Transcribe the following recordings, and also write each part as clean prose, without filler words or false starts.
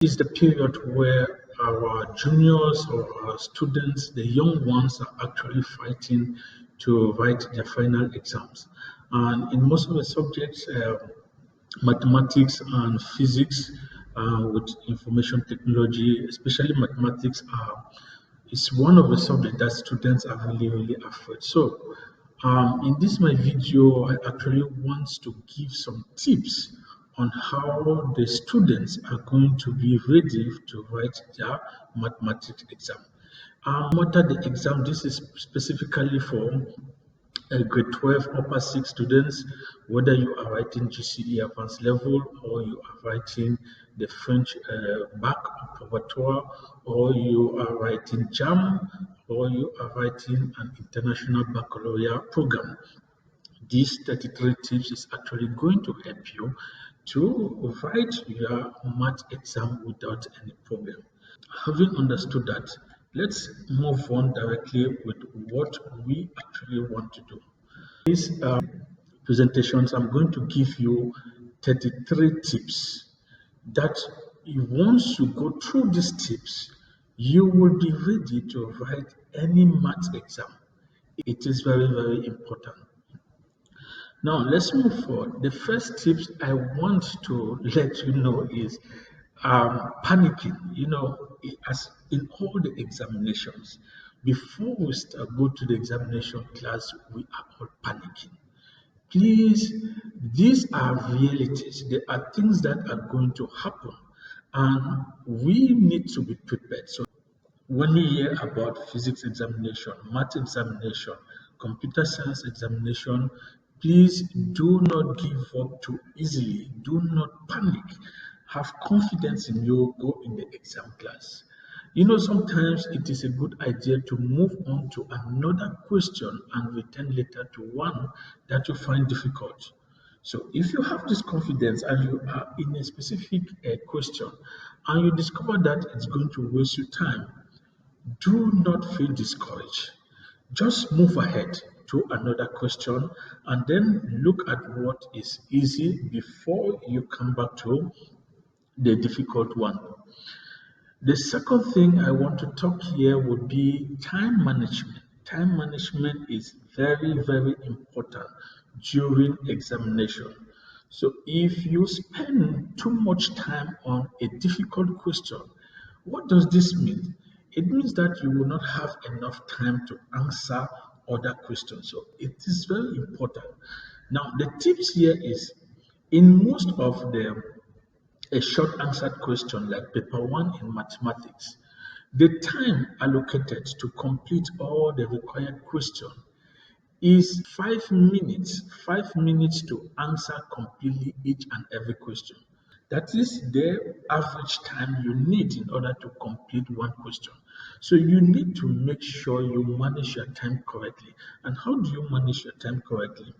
is the period where our juniors or our students, the young ones, are actually fighting to write their final exams. And in most of the subjects, mathematics and physics, with information technology, especially mathematics, is one of the subjects that students are really afraid. So, in this my video, I actually want to give some tips on how the students are going to be ready to write their mathematics exam. What are the exam? This is specifically for grade 12 upper 6 students, whether you are writing GCE advanced level or you are writing the French bac probatoire, or you are writing JAM, or you are writing an international baccalaureate program. These 33 tips is actually going to help you to write your math exam without any problem. Having understood that, let's move on directly with what we actually want to do. These presentations, I'm going to give you 33 tips that once you go through these tips, you will be ready to write any math exam. It is very, very important. Now, let's move forward. The first tips I want to let you know is panicking. As in all the examinations, before we go to the examination class, we are all panicking. Please, these are realities. They are things that are going to happen, and we need to be prepared. So, when you hear about physics examination, math examination, computer science examination, please do not give up too easily. Do not panic. Have confidence in you. Go in the exam class. Sometimes it is a good idea to move on to another question and return later to one that you find difficult. So if you have this confidence and you are in a specific question and you discover that it's going to waste your time, do not feel discouraged. Just move ahead to another question and then look at what is easy before you come back to the difficult one. The second thing I want to talk here would be time management. Time management is very, very important during examination. So if you spend too much time on a difficult question, what does this mean? It means that you will not have enough time to answer other questions. So it is very important. Now, the tips here is in most of the a short answered question like paper 1 in mathematics, the time allocated to complete all the required question is 5 minutes. 5 minutes to answer completely each and every question. That is the average time you need in order to complete one question. So you need to make sure you manage your time correctly. And how do you manage your time correctly?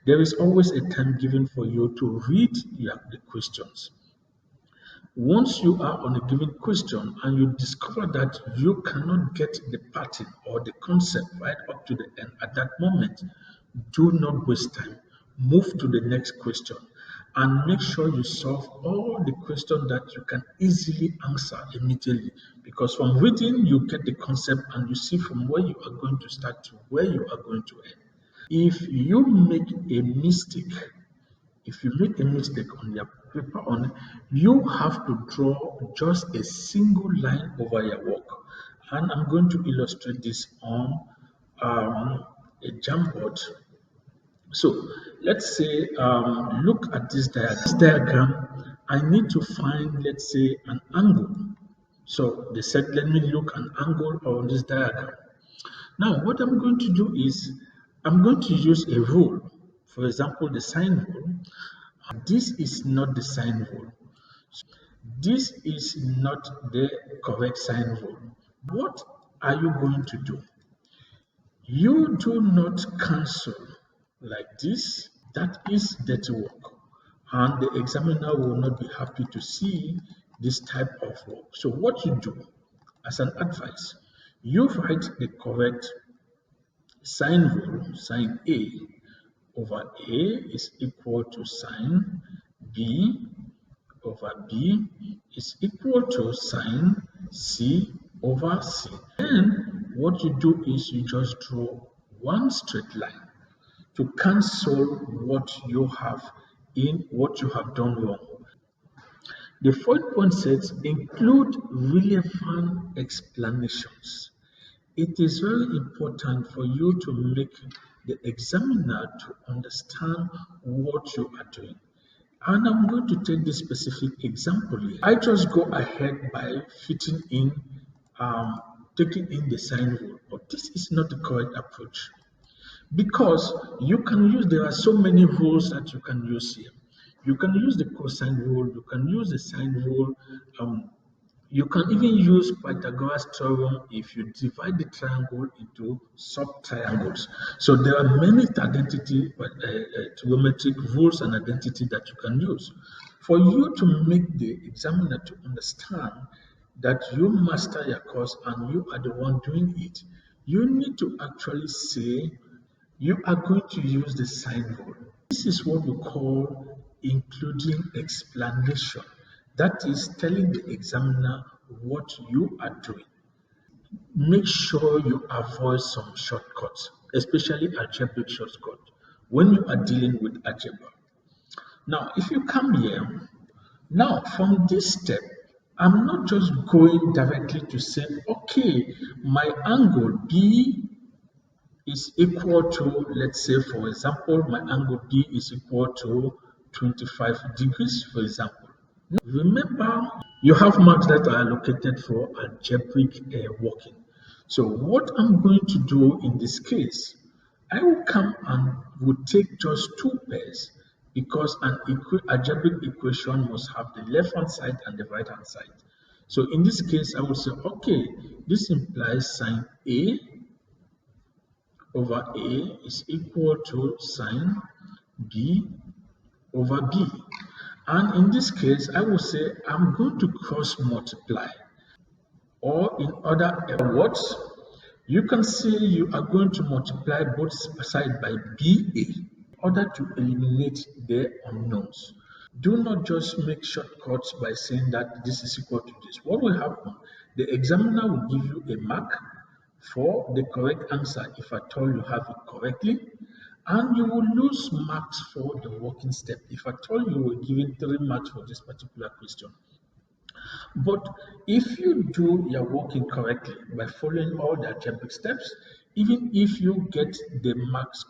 There is always a time given for you to read the questions. Once you are on a given question and you discover that you cannot get the pattern or the concept right up to the end at that moment, do not waste time. Move to the next question and make sure you solve all the questions that you can easily answer immediately. Because from reading, you get the concept and you see from where you are going to start to where you are going to end. If you make a mistake, on your paper you have to draw just a single line over your work. And I'm going to illustrate this on a Jamboard. So let's say, look at this diagram. I need to find, let's say, an angle. So they said, let me look an angle on this diagram. Now, what I'm going to do is I'm going to use a rule. For example, the sine rule. This is not the sine rule. This is not the correct sine rule. What are you going to do? You do not cancel like this. That is dirty work. And the examiner will not be happy to see this type of work. So what you do, as an advice, you write the correct sine rule. Sine A over A is equal to sine B over B is equal to sine C over C. Then what you do is you just draw one straight line to cancel what you have done wrong. The fourth point says include relevant explanations. It is very important for you to make the examiner to understand what you are doing. And I'm going to take this specific example here. I just go ahead by fitting in, taking in the sine rule, but this is not the correct approach because there are so many rules that you can use here. You can use the cosine rule, you can use the sine rule, you can even use Pythagoras theorem if you divide the triangle into sub-triangles. So there are many trigonometric rules and identity that you can use. For you to make the examiner to understand that you master your course and you are the one doing it, you need to actually say you are going to use the sine rule. This is what we call including explanation. That is telling the examiner what you are doing. Make sure you avoid some shortcuts, especially algebraic shortcuts, when you are dealing with algebra. Now, if you come here, now from this step, I'm not just going directly to say, okay, my angle B is equal to, let's say, for example, my angle B is equal to 25 degrees, for example. Now, remember, you have marks that are allocated for algebraic working. So what I'm going to do in this case, I will come and will take just two pairs because an algebraic equation must have the left-hand side and the right-hand side. So in this case, I will say, okay, this implies sine A over A is equal to sine B over B. And in this case, I will say I'm going to cross multiply. Or in other words, you can say you are going to multiply both sides by BA in order to eliminate the unknowns. Do not just make shortcuts by saying that this is equal to this. What will happen? The examiner will give you a mark for the correct answer if at all you have it correctly, and you will lose marks for the working step if at all you were given 3 marks for this particular question. But if you do your working correctly by following all the algebraic steps, even if you get the marks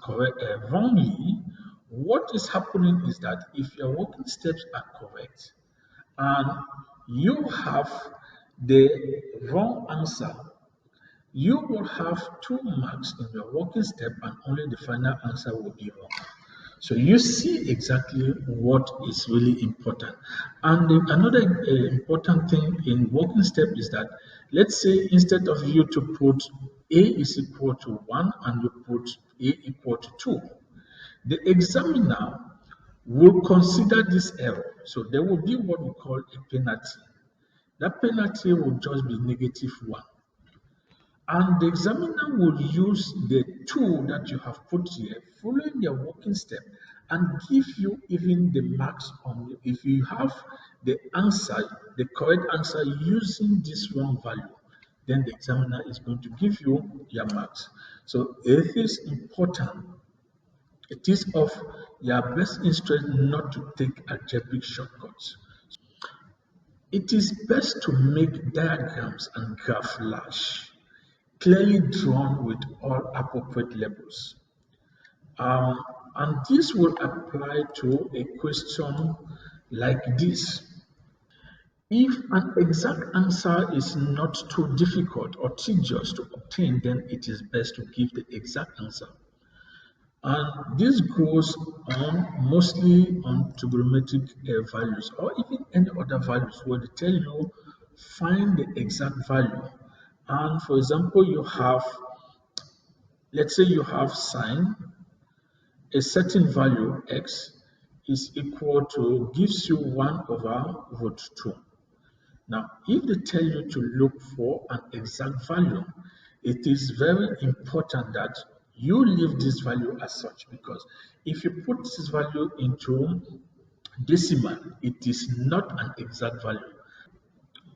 wrongly, what is happening is that if your working steps are correct and you have the wrong answer, you will have 2 marks in your working step and only the final answer will be wrong. So you see exactly what is really important. And another important thing in working step is that, let's say instead of you to put A is equal to 1 and you put A equal to 2, the examiner will consider this error. So there will be what we call a penalty. That penalty will just be -1. And the examiner will use the tool that you have put here, following your working step, and give you even the marks on if you have the answer, the correct answer using this wrong value, then the examiner is going to give you your marks. So it is important. It is of your best interest not to take algebraic shortcuts. It is best to make diagrams and graph large, clearly drawn with all appropriate labels. And this will apply to a question like this. If an exact answer is not too difficult or tedious to obtain, then it is best to give the exact answer. And this goes on mostly on trigonometric values or even any other values where they tell you find the exact value. And for example, let's say you have sine a certain value x is equal to gives you 1 over root 2. Now, if they tell you to look for an exact value, it is very important that you leave this value as such, because if you put this value into decimal. It is not an exact value.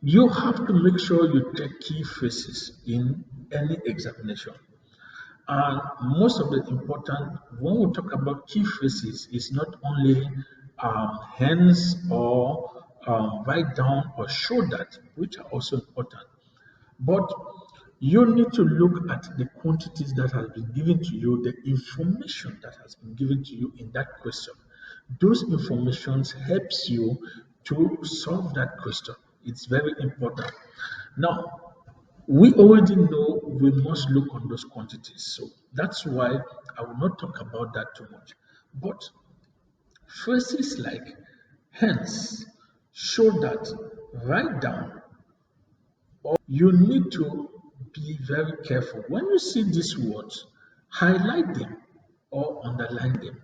You have to make sure you take key phrases in any examination. And most of the important, when we talk about key phrases, is not only hence or write down or show that, which are also important, but you need to look at the quantities that has been given to you, the information that has been given to you in that question. Those informations helps you to solve that question. It's very important. Now, we already know we must look on those quantities. So that's why I will not talk about that too much. But phrases like hence, show that, write down, or you need to be very careful. When you see these words, highlight them or underline them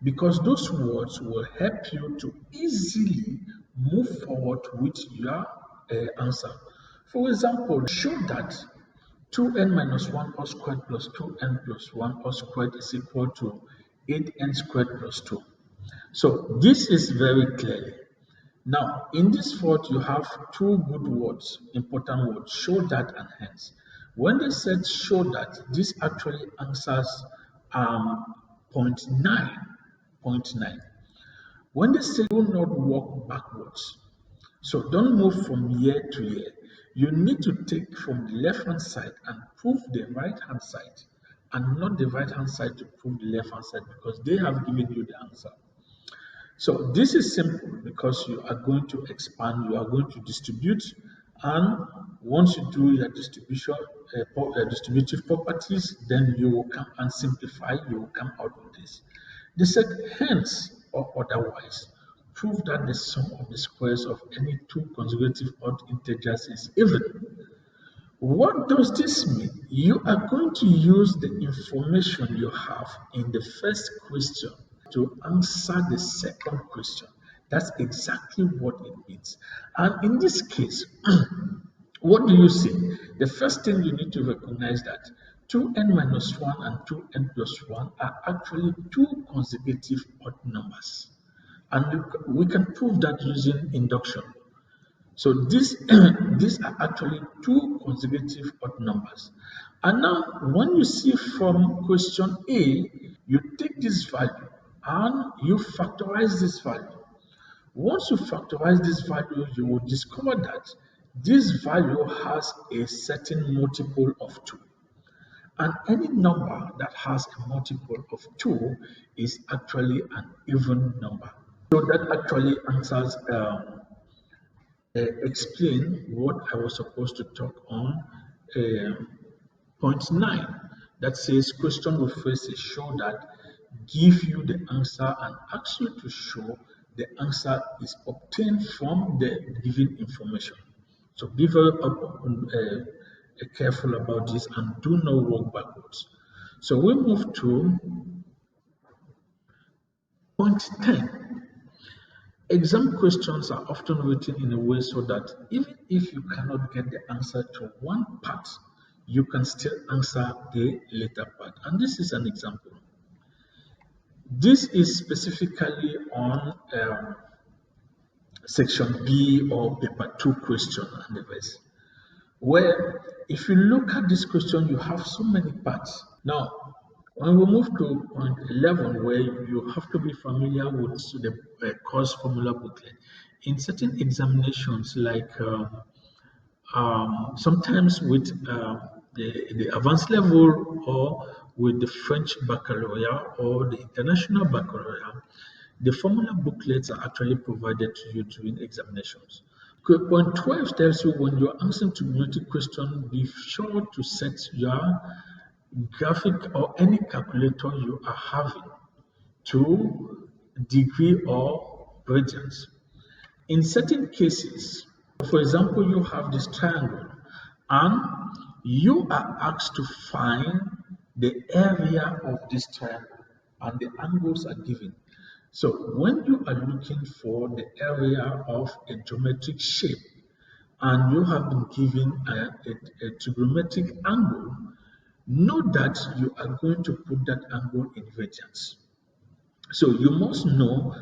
because those words will help you to easily move forward with your answer. For example, show that 2n minus 1 all squared plus 2n plus 1 all squared is equal to 8n squared plus 2. So this is very clearly. Now, in this fault, you have two good words, important words, show that and hence. When they said show that, this actually answers point 9. Point 9. When they say do not walk backwards, so don't move from year to year. You need to take from the left hand side and prove the right hand side, and not the right hand side to prove the left hand side because they have given you the answer. So this is simple because you are going to expand, you are going to distribute, and once you do your distributive properties, then you will come and simplify, you will come out with this. They said hence or otherwise, prove that the sum of the squares of any two consecutive odd integers is even. What does this mean? You are going to use the information you have in the first question to answer the second question. That's exactly what it means. And in this case, what do you see? The first thing you need to recognize that 2n minus 1 and 2n plus 1 are actually two consecutive odd numbers. And we can prove that using induction. So these are actually two consecutive odd numbers. And now when you see from question A, you take this value and you factorize this value. Once you factorize this value, you will discover that this value has a certain multiple of 2. And any number that has a multiple of 2 is actually an even number. So that actually answers explain what I was supposed to talk on. Point 9 that says question with phrases show that, give you the answer and ask you to show the answer is obtained from the given information. So be very careful about this and do not walk backwards. So we move to point 10. Exam questions are often written in a way so that even if you cannot get the answer to one part, you can still answer the later part. And this is an example. This is specifically on section B or paper 2 question and the rest, where if you look at this question, you have so many parts. Now, when we move to point 11, where you have to be familiar with the course formula booklet, in certain examinations, like sometimes with the advanced level or with the French baccalaureate or the international baccalaureate, the formula booklets are actually provided to you during examinations. Okay, point 12 tells you when you're answering trigonometric question, be sure to set your graphic or any calculator you are having to degree or radians. In certain cases, for example, you have this triangle and you are asked to find the area of this triangle and the angles are given. So when you are looking for the area of a geometric shape and you have been given a trigonometric angle, know that you are going to put that angle in radians. So you must know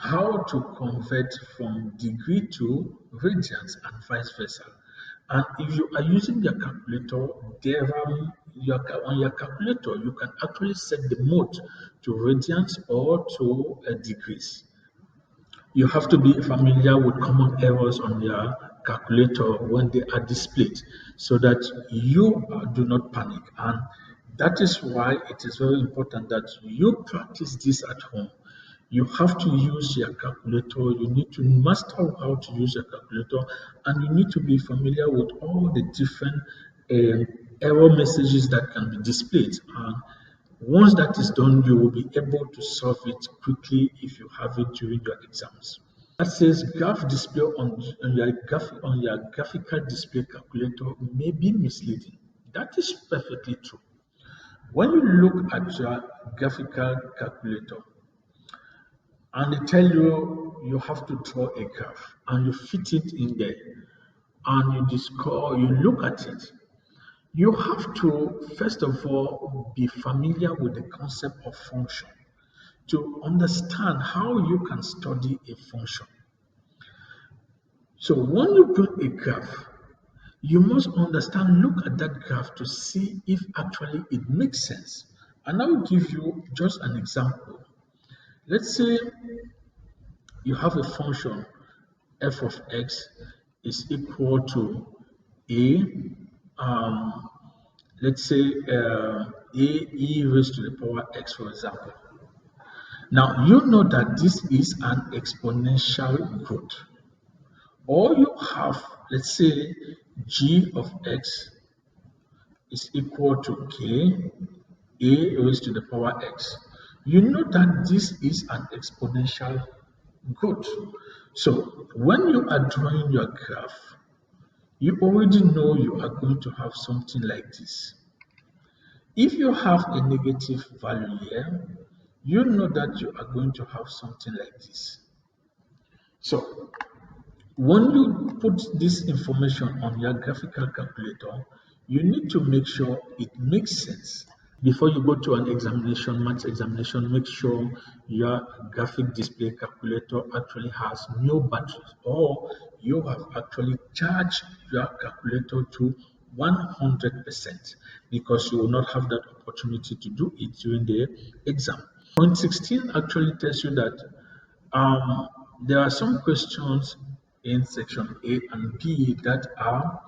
how to convert from degree to radians and vice versa. And if you are using your calculator, on your calculator, you can actually set the mode to radians or to degrees. You have to be familiar with common errors on your calculator when they are displayed so that you do not panic. And that is why it is very important that you practice this at home. You have to use your calculator. You need to master how to use your calculator, and you need to be familiar with all the different error messages that can be displayed. And once that is done, you will be able to solve it quickly if you have it during your exams. That says graph display on your graphical display calculator may be misleading. That is perfectly true. When you look at your graphical calculator and they tell you you have to draw a graph and you fit it in there and you look at it, you have to first of all be familiar with the concept of function to understand how you can study a function. So when you build a graph, you must understand, look at that graph to see if actually it makes sense. And I will give you just an example. Let's say you have a function f of x is equal to a, um, let's say a e raised to the power x, for example. Now, you know that this is an exponential growth. Or you have, let's say, g of x is equal to k, a raised to the power x. You know that this is an exponential growth. So when you are drawing your graph, you already know you are going to have something like this. If you have a negative value here, you know that you are going to have something like this. So when you put this information on your graphical calculator, you need to make sure it makes sense. Before you go to an examination, maths examination, make sure your graphic display calculator actually has no batteries, or you have actually charged your calculator to 100%, because you will not have that opportunity to do it during the exam. Point 16 actually tells you that um, there are some questions in section A and B that are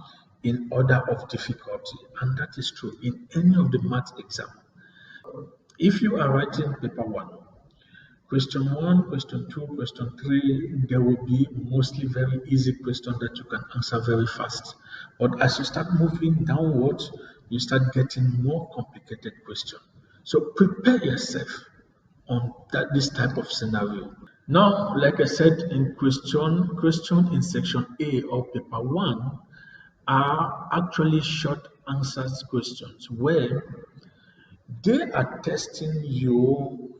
in order of difficulty, and that is true in any of the math exam. If you are writing paper 1, question 2, question 3, there will be mostly very easy questions that you can answer very fast. But as you start moving downwards, you start getting more complicated questions. So prepare yourself on this type of scenario. Now, like I said, in question in section A of paper 1 are actually short answers questions where they are testing you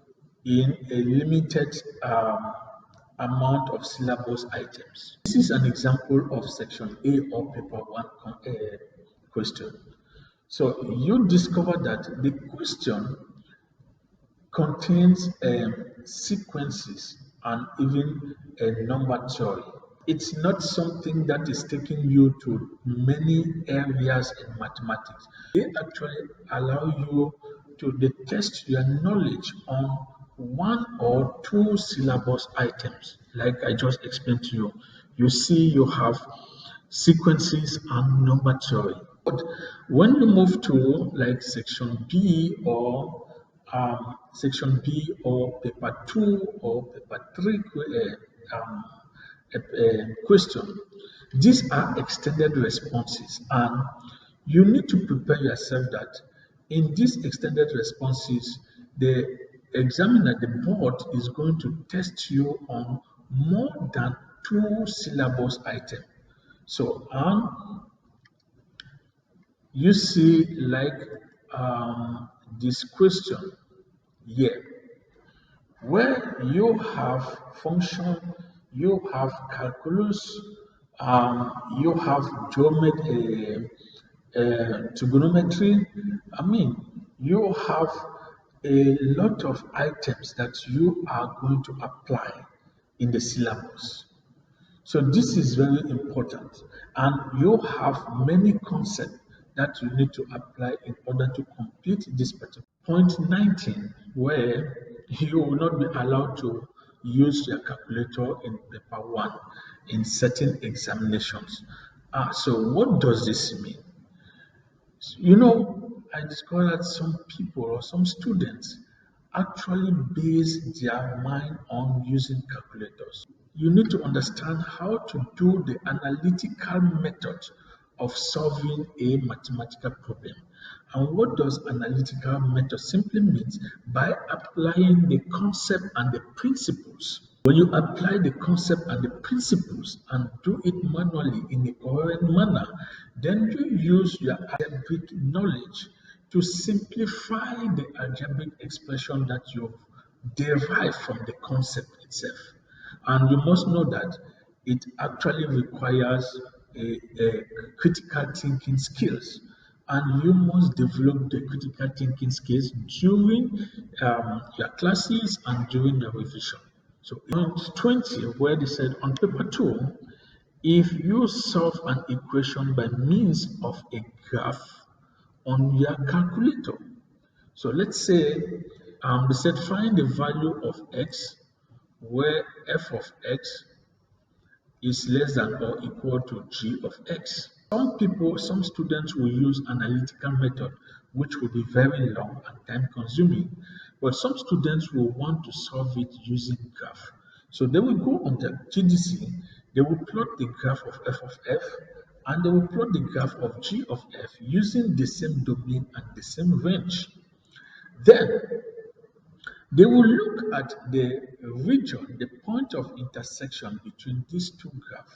in a limited amount of syllabus items. This is an example of section A of paper 1 question. So you discover that the question contains sequences and even a number theory. It's not something that is taking you to many areas in mathematics. They actually allow you to test your knowledge on one or two syllabus items. Like I just explained to you, you see you have sequences and number theory. But when you move to like section B or paper 2 or paper 3 question, these are extended responses, and you need to prepare yourself that in these extended responses, the examiner, the board, is going to test you on more than two syllabus items. So, you see, like this question here, where you have function, you have calculus, you have geometry, trigonometry. I mean, you have a lot of items that you are going to apply in the syllabus. So this is very important, and you have many concepts that you need to apply in order to complete this particular. Point 19, where you will not be allowed to use your calculator in paper 1 in certain examinations. So what does this mean? I discovered that some people or some students actually base their mind on using calculators. You need to understand how to do the analytical method of solving a mathematical problem. And what does analytical method simply means? By applying the concept and the principles. When you apply the concept and the principles and do it manually in a coherent manner, then you use your algebraic knowledge to simplify the algebraic expression that you've derived from the concept itself. And you must know that it actually requires a critical thinking skills. And you must develop the critical thinking skills during your classes and during your revision. So point 20, where they said on paper 2, if you solve an equation by means of a graph on your calculator. So let's say they said find the value of x where f of x is less than or equal to g of x. Some students will use analytical method, which will be very long and time consuming, but some students will want to solve it using graph. So they will go on the GDC, they will plot the graph of f of f, and they will plot the graph of g of f using the same domain and the same range. Then they will look at the region, the point of intersection between these two graphs,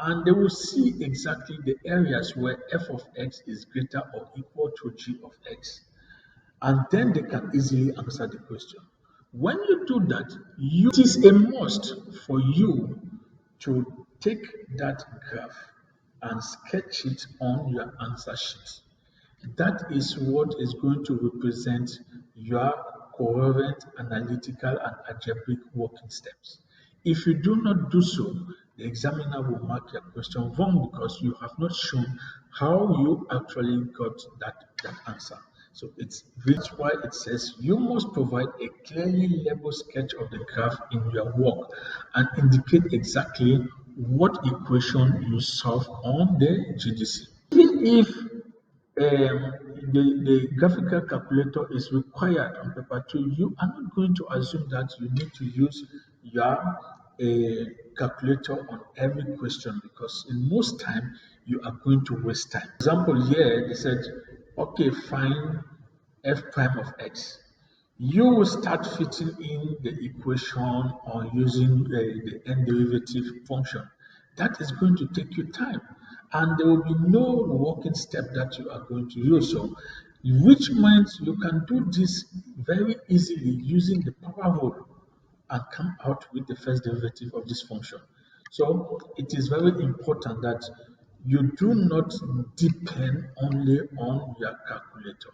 and they will see exactly the areas where f of x is greater or equal to g of x. And then they can easily answer the question. When you do that, it is a must for you to take that graph and sketch it on your answer sheet. That is what is going to represent your coherent, analytical, and algebraic working steps. If you do not do so, the examiner will mark your question wrong because you have not shown how you actually got that answer. So that's why it says you must provide a clearly labeled sketch of the graph in your work and indicate exactly what equation you solve on the GDC. Even if the graphical calculator is required on paper 2, you are not going to assume that you need to use your calculator on every question, because in most time you are going to waste time. For example, here they said, okay, find f prime of x. You will start fitting in the equation or using the n derivative function. That is going to take you time, and there will be no working step that you are going to use. So, which means you can do this very easily using the power rule and come out with the first derivative of this function. So, it is very important that you do not depend only on your calculator.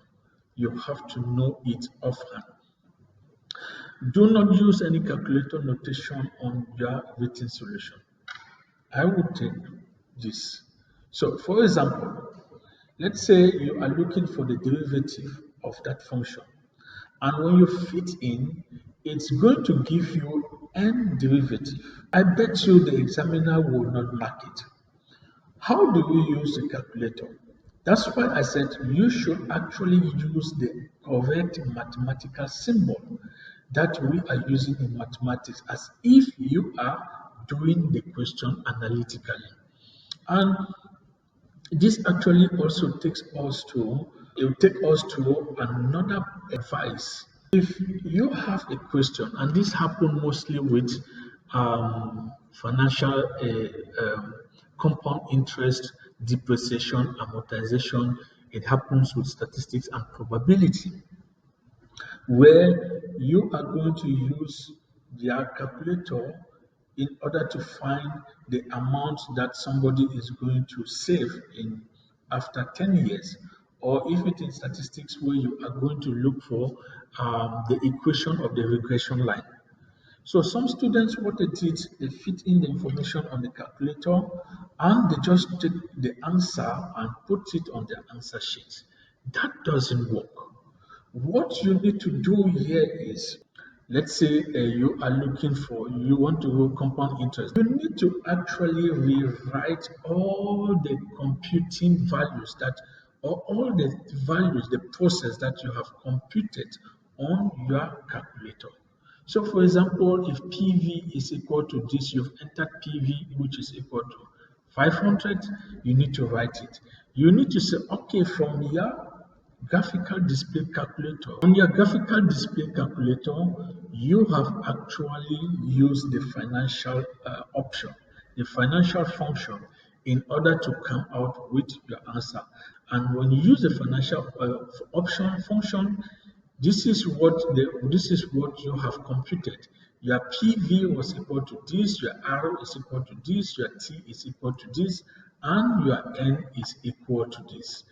You have to know it offhand. Do not use any calculator notation on your written solution. I would take this. So, for example, let's say you are looking for the derivative of that function, and when you fit in, it's going to give you n derivative. I bet you the examiner will not mark it. How do you use the calculator? That's why I said you should actually use the correct mathematical symbol that we are using in mathematics, as if you are doing the question analytically. And this actually also takes us to another advice. If you have a question, and this happens mostly with financial compound interest, depreciation, amortization, it happens with statistics and probability, where you are going to use their calculator in order to find the amount that somebody is going to save in after 10 years, or if it is statistics where you are going to look for the equation of the regression line. So some students, what they did, they fit in the information on the calculator and they just take the answer and put it on their answer sheet. That doesn't work. What you need to do here is, let's say you are looking for, you want to go compound interest. You need to actually rewrite all the computing values that, or all the values, the process that you have computed on your calculator. So for example, if PV is equal to this, you've entered PV, which is equal to 500, you need to write it. You need to say, okay, from here, graphical display calculator. On your graphical display calculator, you have actually used the financial option, the financial function, in order to come out with your answer. And when you use the financial option function, this is what you have computed. Your PV was equal to this, your R is equal to this, your T is equal to this, and your N is equal to this.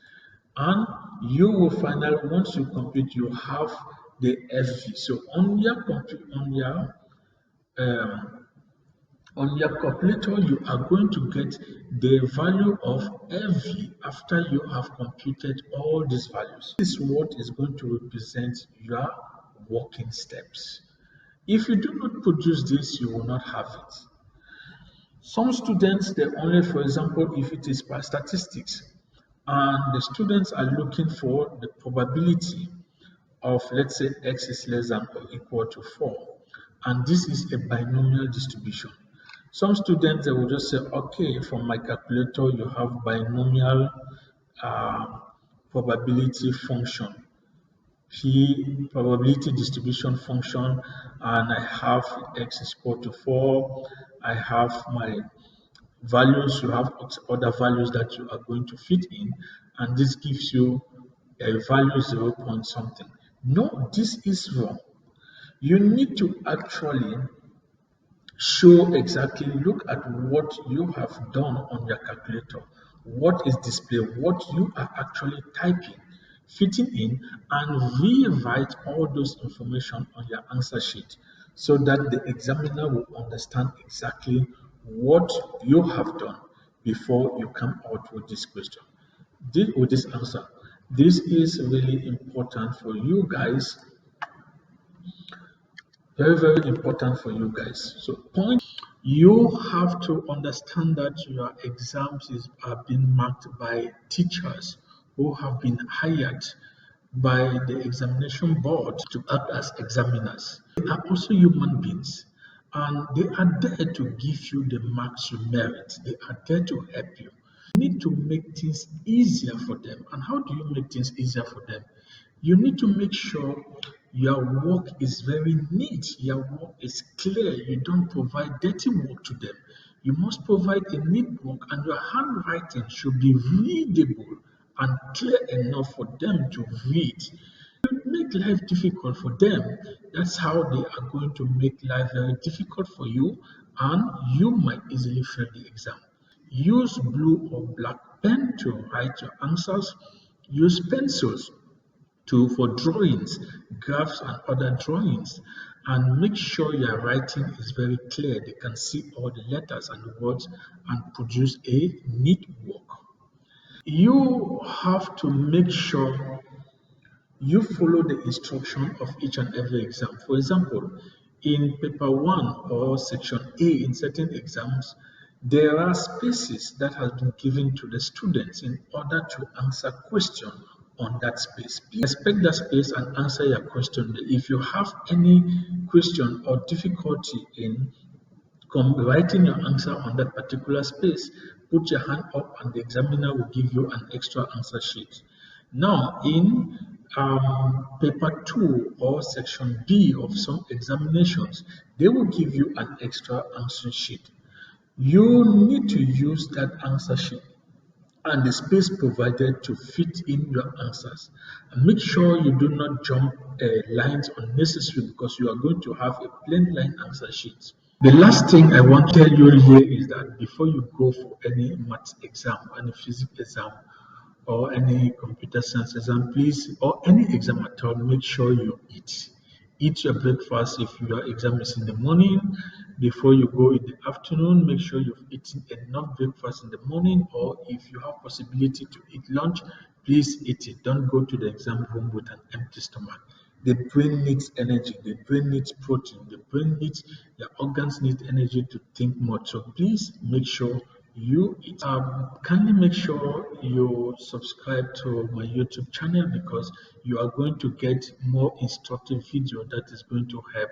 And you will find out once you compute, you have the FV. So um, on your calculator, you are going to get the value of FV after you have computed all these values. This is what is going to represent your working steps. If you do not produce this, you will not have it. Some students, they only, for example, if it is by statistics, and the students are looking for the probability of, let's say, x is less than or equal to 4, and this is a binomial distribution. Some students, they will just say, okay, from my calculator you have binomial uh, probability function, P probability distribution function, and I have x is equal to 4. I have my values, you have other values that you are going to fit in, and this gives you a value 0 point something. No, this is wrong. You need to actually show exactly, look at what you have done on your calculator, what is displayed, what you are actually typing, fitting in, and rewrite all those information on your answer sheet so that the examiner will understand exactly what you have done before you come out with this question, with this answer. This is really important for you guys, very, very important for you guys. So point, you have to understand that your exams are being marked by teachers who have been hired by the examination board to act as examiners. They are also human beings, and they are there to give you the marks you merit. They are there to help you. You need to make things easier for them. And how do you make things easier for them? You need to make sure your work is very neat, your work is clear. You don't provide dirty work to them. You must provide a neat work, and your handwriting should be readable and clear enough for them to read. Make life difficult for them. That's how they are going to make life very difficult for you, and you might easily fail the exam. Use blue or black pen to write your answers. Use pencils for drawings, graphs, and other drawings. And make sure your writing is very clear. They can see all the letters and the words and produce a neat work. You have to make sure you follow the instruction of each and every exam. For example, in paper 1 or section A in certain exams, there are spaces that have been given to the students in order to answer question on that space. Please respect that space and answer your question. If you have any question or difficulty in writing your answer on that particular space, put your hand up and the examiner will give you an extra answer sheet. Now, in paper 2 or section B of some examinations, they will give you an extra answer sheet. You need to use that answer sheet and the space provided to fit in your answers. And make sure you do not jump lines unnecessary, because you are going to have a plain line answer sheet. The last thing I want to tell you here is that before you go for any maths exam, any physics exam, or any computer science exam, please, or any exam at all, make sure you eat. eat your breakfast. If your exam is in the morning, before you go in the afternoon, make sure you've eaten enough breakfast in the morning, or if you have possibility to eat lunch, please eat it. Don't go to the exam room with an empty stomach. The brain needs energy, the brain needs protein, the brain needs, the organs need energy to think more. So please make sure you eat. Kindly make sure you subscribe to my YouTube channel, because you are going to get more instructive video that is going to help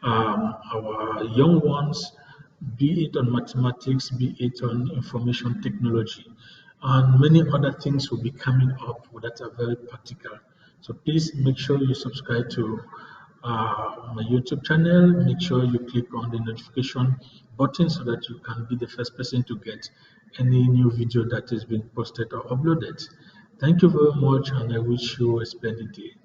our young ones, be it on mathematics, be it on information technology, and many other things will be coming up that are very practical. So please make sure you subscribe to my YouTube channel. Make sure you click on the notification button so that you can be the first person to get any new video that is being posted or uploaded. Thank you very much, and I wish you a splendid day.